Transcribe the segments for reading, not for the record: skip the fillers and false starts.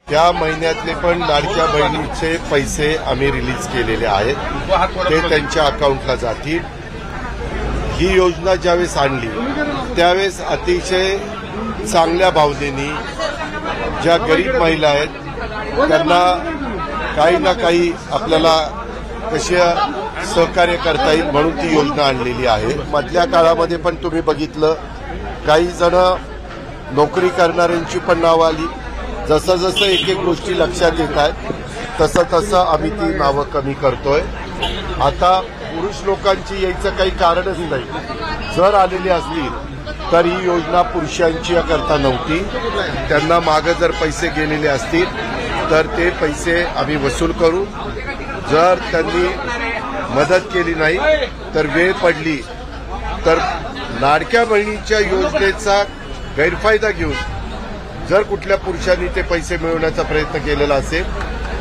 त्या महिन्यातले पण लाडक्या बहिणीचे पैसे आम्ही रिलीज केलेले आहेत, ते त्यांच्या अकाउंटला जातील। ही योजना ज्यावेळेस आणली त्यावेळेस अतिशय चांगल्या भावनेने ज्या गरीब महिला आहेत त्यांना काही ना काही आपल्याला कशी सहकार्य करता येईल म्हणून ती योजना आणलेली आहे। मधल्या काळामध्ये पण तुम्ही बघितलं काही जण नोकरी करणाऱ्यांची पण नावं आली। जसं जसं एक एक गोष्टी लक्षात येत आहेत तसं तसं आम्ही ती नावं कमी करतोय। आता पुरुष लोकांची यायचं काही कारणच नाही। जर आलेली असतील तर ही योजना पुरुषांची करता नव्हती, त्यांना मागे जर पैसे गेलेले असतील तर ते पैसे आम्ही वसूल करू। जर त्यांनी मदत केली नाही तर वेळ पडली तर लाडक्या बहिणीच्या योजनेचा गैरफायदा घेऊन जर कुठल्या पुरुषांनी ते पैसे मिळवण्याचा प्रयत्न केलेला असेल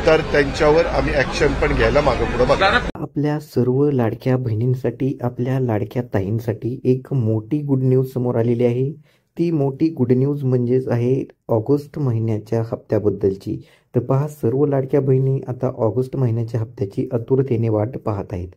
तर त्यांच्यावर आम्ही ऍक्शन पण घ्यायला मागे पुढे बघणार। आपल्या सर्व लाडक्या बहिणींसाठी, आपल्या लाडक्या ताईंसाठी एक मोठी गुड न्यूज समोर आलेली आहे। ती मोठी गुड न्यूज म्हणजेच आहे ऑगस्ट महिन्याच्या हप्त्याबद्दलची। तर पहा, सर्व लाडक्या बहिणी आता ऑगस्ट महिन्याच्या हप्त्याची आतुरतेने वाट पाहत आहेत।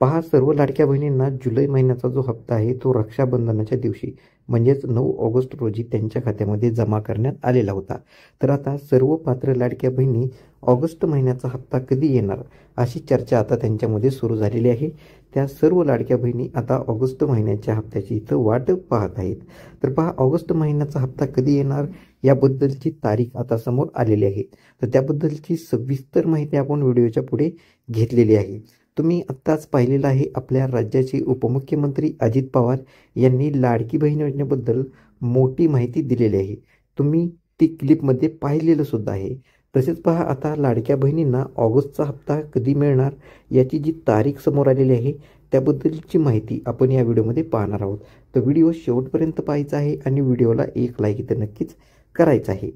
पहा, सर्व लाडक्या बहिणींना जुलै महिन्याचा जो हप्ता आहे तो रक्षाबंधनाच्या दिवशी म्हणजेच 9 ऑगस्ट रोजी त्यांच्या खात्यामध्ये जमा करण्यात आलेला होता। तर आता सर्व पात्र लाडक्या बहिणी ऑगस्ट महिन्याचा हप्ता कधी येणार अशी चर्चा आता त्यांच्यामध्ये सुरू झालेली आहे। त्या सर्व लाडक्या बहिणी आता ऑगस्ट महिन्याच्या हप्त्याची इथं वाट पाहत आहेत। तर पहा, ऑगस्ट महिन्याचा हप्ता कधी येणार याबद्दलची तारीख आता समोर आलेली आहे। तर त्याबद्दलची सविस्तर माहिती आपण व्हिडिओच्या पुढे घेतलेली आहे। तुम्ही आत्ताच पाहिलेलं आहे, आपल्या राज्याचे उपमुख्यमंत्री अजित पवार यांनी लाडकी बहीण योजनेबद्दल मोठी माहिती दिलेली आहे। तुम्ही ती क्लिपमध्ये पाहिलेलं सुद्धा आहे। तसेच पहा, आता लाडक्या बहिणींना ऑगस्टचा हप्ता कधी मिळणार याची जी तारीख समोर आलेली आहे त्याबद्दलची माहिती आपण या व्हिडिओमध्ये पाहणार आहोत। तर व्हिडिओ शेवटपर्यंत पाहायचा आहे आणि व्हिडिओला एक लाईक इथं नक्कीच करायचं आहे।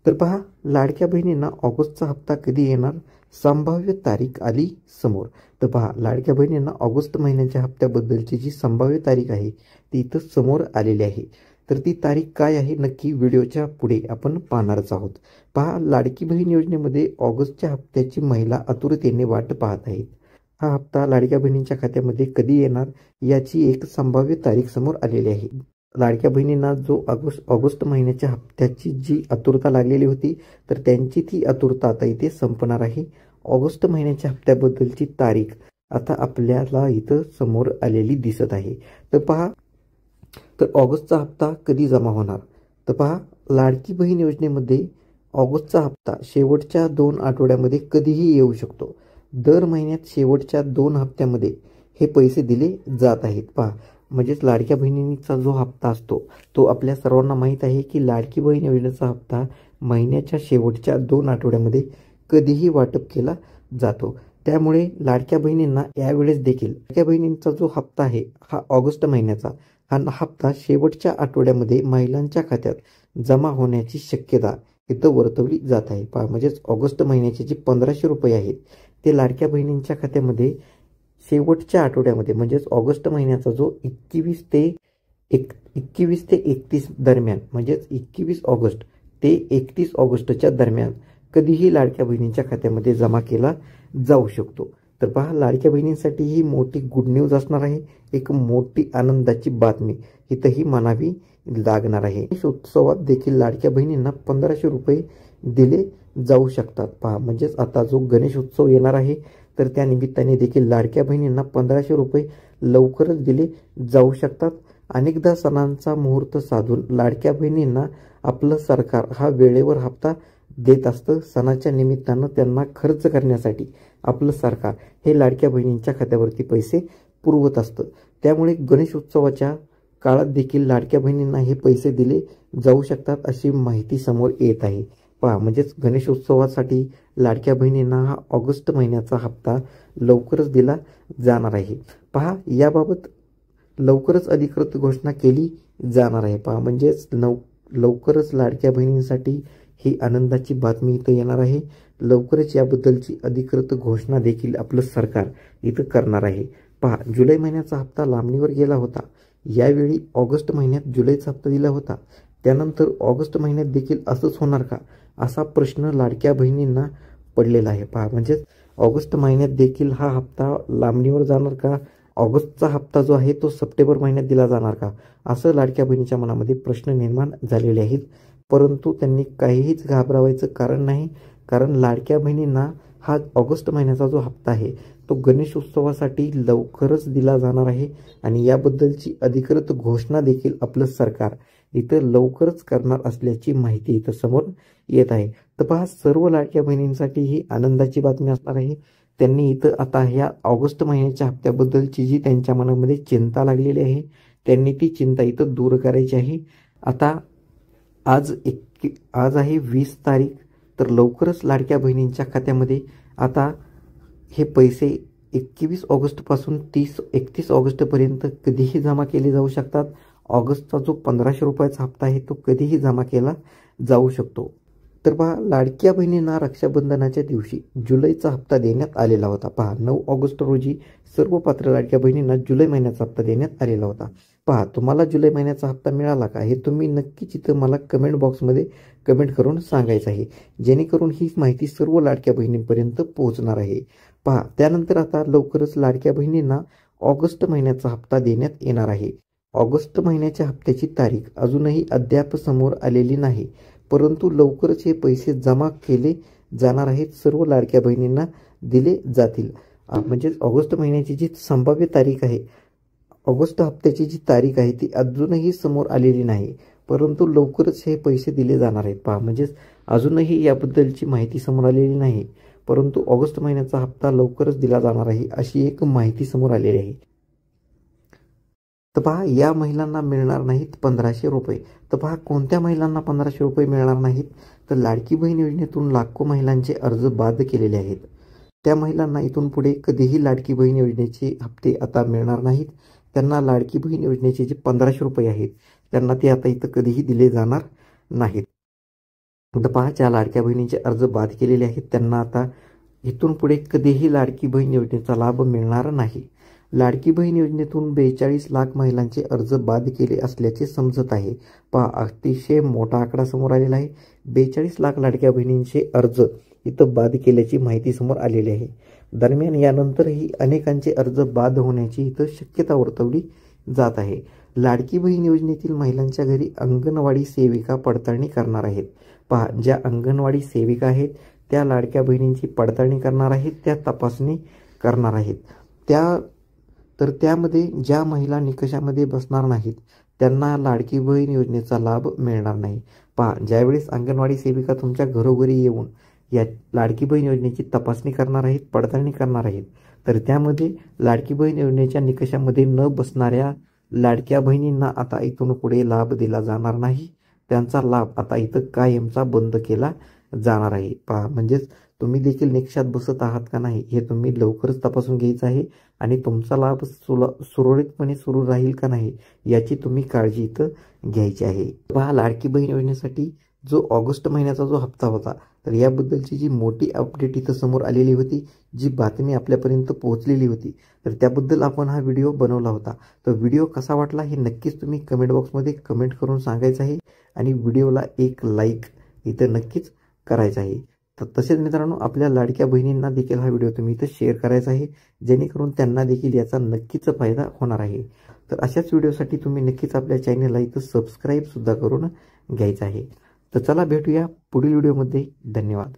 तर पहा, लाडक्या बहिणींना ऑगस्टचा हप्ता कधी येणार संभाव्य तारीख आली समोर। तर पहा, लाडक्या बहिणींना ऑगस्ट महिन्याच्या हप्त्याबद्दलची जी संभाव्य तारीख आहे ती इथं समोर आलेली आहे। तर ती तारीख काय आहे नक्की व्हिडिओच्या पुढे आपण पाहणारच आहोत। पहा, लाडकी बहीण योजनेमध्ये ऑगस्टच्या हप्त्याची महिला आतुरतेने वाट पाहत आहेत। हा हप्ता लाडक्या बहिणींच्या खात्यामध्ये कधी येणार याची एक संभाव्य तारीख समोर आलेली आहे। लाडक्या बहिणींना जो ऑगस्ट महिन्याच्या हप्त्याची जी आतुरता लागलेली होती तर त्यांची ती आतुरता आता इथे संपणार आहे। ऑगस्ट महिन्याच्या हप्त्याबद्दलची तारीख आता आपल्याला इथं समोर आलेली दिसत आहे। तर पहा, तर ऑगस्टचा हप्ता कधी जमा होणार। तर पहा, लाडकी बहीण योजनेमध्ये ऑगस्टचा हप्ता शेवटच्या 2 आठवड्यामध्ये कधीही येऊ शकतो। दर महिन्यात शेवटच्या 2 हप्त्यामध्ये हे पैसे दिले जात आहेत। पहा, म्हणजेच लाडक्या बहिणींचा जो हप्ता असतो तो आपल्या सर्वांना माहीत आहे की लाडकी बहीण योजनेचा हप्ता महिन्याच्या शेवटच्या 2 आठवड्यामध्ये कधीही वाटप केला जातो। त्यामुळे लाडक्या बहिणींना यावेळेस देखील लाडक्या बहिणींचा जो हप्ता आहे हा ऑगस्ट महिन्याचा हा हप्ता शेवटच्या आठवड्यामध्ये महिलांच्या खात्यात जमा होण्याची शक्यता इथं वर्तवली जात आहे। पहा, म्हणजेच ऑगस्ट महिन्याचे जे 1500 रुपये आहेत ते लाडक्या बहिणींच्या खात्यामध्ये शेवटच्या आठवड्यामध्ये म्हणजेच ऑगस्ट महिन्याचा जो 21 ते 31 दरम्यान म्हणजेच 21 ऑगस्ट ते 31 ऑगस्टच्या दरम्यान कधीही लाडक्या बहिणींच्या खात्यामध्ये जमा केला जाऊ शकतो। तर पहा, लाडक्या बहिणींसाठी ही मोठी गुड न्यूज असणार आहे। एक मोठी आनंदाची बातमी इथंही म्हणावी लागणार आहे। गणेश उत्सवात देखील लाडक्या बहिणींना 1500 रुपये दिले जाऊ शकतात। पहा, म्हणजेच आता जो गणेश उत्सव येणार आहे तर त्या निमित्ताने देखील लाडक्या बहिणींना 1500 रुपये लवकरच दिले जाऊ शकतात। अनेकदा सणांचा मुहूर्त साधून लाडक्या बहिणींना आपलं सरकार हा वेळेवर हप्ता देत असतं। सणाच्या निमित्तानं त्यांना खर्च करण्यासाठी आपलं सरकार हे लाडक्या बहिणींच्या खात्यावरती पैसे पुरवत असतं। त्यामुळे गणेश उत्सवाच्या काळात देखील लाडक्या बहिणींना हे पैसे दिले जाऊ शकतात अशी माहिती समोर येत आहे। पहा, म्हणजेच गणेश उत्सवासाठी लाडक्या बहिणींना हा ऑगस्ट महिन्याचा हप्ता लवकरच दिला जाणार आहे। पहा, याबाबत लवकरच अधिकृत घोषणा केली जाणार आहे। पहा, म्हणजेच लवकरच लाडक्या बहिणींसाठी ही आनंदाची बातमी इथं येणार आहे। लवकरच याबद्दलची अधिकृत घोषणा देखील आपलं सरकार इथं करणार आहे। पहा, जुलै महिन्याचा हप्ता लांबणीवर गेला होता। यावेळी ऑगस्ट महिन्यात जुलैचा हप्ता दिला होता त्यानंतर ऑगस्ट महिन्यात देखील असंच होणार का, असा प्रश्न लाडक्या बहिणींना पडलेला आहे. पहा, म्हणजेच ऑगस्ट महिन्यात देखील हा हप्ता लांबणीवर जाणार का, ऑगस्टचा हप्ता जो आहे तो सप्टेंबर महिन्यात दिला जाणार का, असं लाडक्या बहिणीच्या मनामध्ये प्रश्न निर्माण झालेले आहेत. परंतु त्यांनी काहीच घाबरावायचं कारण नाही, कारण लाडक्या बहिणींना हा ऑगस्ट महिन्याचा जो हप्ता आहे तो गणेश उत्सवासाठी लवकरच दिला जाणार आहे आणि याबद्दलची अधिकृत घोषणा देखील आपलं सरकार इथं लवकरच करणार असल्याची माहिती इथं समोर येत आहे. तर पहा, सर्व लाडक्या बहिणींसाठी ही आनंदाची बातमी असणार आहे. त्यांनी इथं आता ह्या ऑगस्ट महिन्याच्या हप्त्याबद्दलची जी त्यांच्या मनामध्ये चिंता लागलेली आहे त्यांनी ती चिंता इथं दूर करायची आहे. आता आज आहे 20 तारीख, तर लवकरच लाडक्या बहिणींच्या खात्यामध्ये आता हे पैसे 21 ऑगस्टपासून 31 ऑगस्टपर्यंत कधीही जमा केले जाऊ शकतात. ऑगस्टचा जो 1500 रुपयाचा हप्ता आहे तो कधीही जमा केला जाऊ शकतो. तर पहा, लाडक्या बहिणींना रक्षाबंधनाच्या दिवशी जुलैचा हप्ता देण्यात आलेला होता. पहा, 9 ऑगस्ट रोजी सर्व पात्र लाडक्या बहिणींना जुलै महिन्याचा हप्ता देण्यात आलेला होता. पहा, तुम्हाला जुलै महिन्याचा हप्ता मिळाला का हे तुम्ही नक्कीच इथं मला कमेंट बॉक्समध्ये कमेंट करून सांगायचं आहे, जेणेकरून ही माहिती सर्व लाडक्या बहिणींपर्यंत पोहोचणार आहे. पहा, त्यानंतर आता लवकरच लाडक्या बहिणींना ऑगस्ट महिन्याचा हप्ता देण्यात येणार आहे. ऑगस्ट महिन्याच्या हप्त्याची तारीख अजूनही अद्याप समोर आलेली नाही, परंतु लवकरच हे पैसे जमा केले जाणार आहेत, सर्व लाडक्या बहिणींना दिले जातील. म्हणजे ऑगस्ट महिन्याची जी संभाव्य तारीख आहे, ऑगस्ट हप्त्याची जी तारीख आहे ती अजूनही समोर आलेली नाही, परंतु लवकरच हे पैसे दिले जाणार आहेत. पहा, म्हणजेच अजूनही याबद्दलची माहिती समोर आलेली नाही, परंतु ऑगस्ट महिन्याचा हप्ता लवकरच दिला जाणार आहे अशी एक माहिती समोर आलेली आहे. तर पहा, या महिलांना मिळणार नाहीत 1500 रुपये. तर पहा, कोणत्या महिलांना 1500 रुपये मिळणार नाहीत, तर लाडकी बहीण योजनेतून लाखो महिलांचे अर्ज बाद केलेले आहेत. त्या महिलांना इथून पुढे कधीही लाडकी बहीण योजनेचे हप्ते आता मिळणार नाहीत. त्यांना लाडकी बहीण योजनेचे जे 1500 रुपये आहेत त्यांना ते आता इथं कधीही दिले जाणार नाहीत. तर पहा, ज्या लाडक्या बहिणींचे अर्ज बाद केलेले आहेत त्यांना आता इथून पुढे कधीही लाडकी बहीण योजनेचा लाभ मिळणार नाही. लाडकी बहीण योजनेतून 42 लाख महिलांचे अर्ज बाद केले असल्याचे समजत आहे. पहा, अतिशय मोठा आकडा समोर आलेला आहे. 42 लाख लाडक्या बहिणींचे अर्ज इथं बाद केल्याची माहिती समोर आलेली आहे. दरम्यान यानंतरही अनेकांचे अर्ज बाद होण्याची इथं शक्यता वर्तवली जात आहे. लाडकी बहीण योजनेतील महिलांच्या घरी अंगणवाडी सेविका पडताळणी करणार आहेत. पहा, ज्या अंगणवाडी सेविका आहेत त्या लाडक्या बहिणींची पडताळणी करणार आहेत, त्या तपासणी करणार आहेत. त्यामध्ये ज्या महिला निकषामध्ये बसणार नाहीत त्यांना लाडकी बहीण योजनेचा लाभ मिळणार नाही. पहा, ज्यावेळेस अंगणवाडी सेविका तुमच्या घरोघरी येऊन या लाडकी बहीण योजनेची तपासणी करणार आहेत, पडताळणी करणार आहेत, तर त्यामध्ये लाडकी बहीण योजनेच्या निकषामध्ये न बसणाऱ्या लाडक्या बहिणींना आता इथून पुढे लाभ दिला जाणार नाही. त्यांचा लाभ आता इथं कायमचा बंद केला जाणार आहे. पहा, म्हणजेच तुम्ही देखील निकषात बसत आहात का नाही हे तुम्ही लवकरच तपासून घ्यायचं आहे आणि तुमचा लाभ सुरळीतपणे सुरू राहील का नाही याची तुम्ही काळजी इथं घ्यायची आहे. पहा, लाडकी बहीण योजनेसाठी जो ऑगस्ट महिन्याचा जो हप्ता होता तर याबद्दलची जी मोठी अपडेट इथं समोर आलेली होती, जी बातमी आपल्यापर्यंत पोहोचलेली होती, तर त्याबद्दल आपण हा व्हिडिओ बनवला होता. तर व्हिडिओ कसा वाटला हे नक्कीच तुम्ही कमेंट बॉक्समध्ये कमेंट करून सांगायचं आहे आणि व्हिडिओला एक लाईक इथं नक्कीच करायचं आहे. तर तसेच मित्रांनो, आपल्या लाडक्या बहिणींना देखील हा व्हिडिओ तुम्ही इथं शेअर करायचा आहे, जेणेकरून त्यांना देखील याचा नक्कीच फायदा होणार आहे. तर अशाच व्हिडिओसाठी तुम्ही नक्कीच आपल्या चॅनलला इथं सबस्क्राईब सुद्धा करून घ्यायचं आहे. तर चला भेटूया पुढील व्हिडिओमध्ये. धन्यवाद.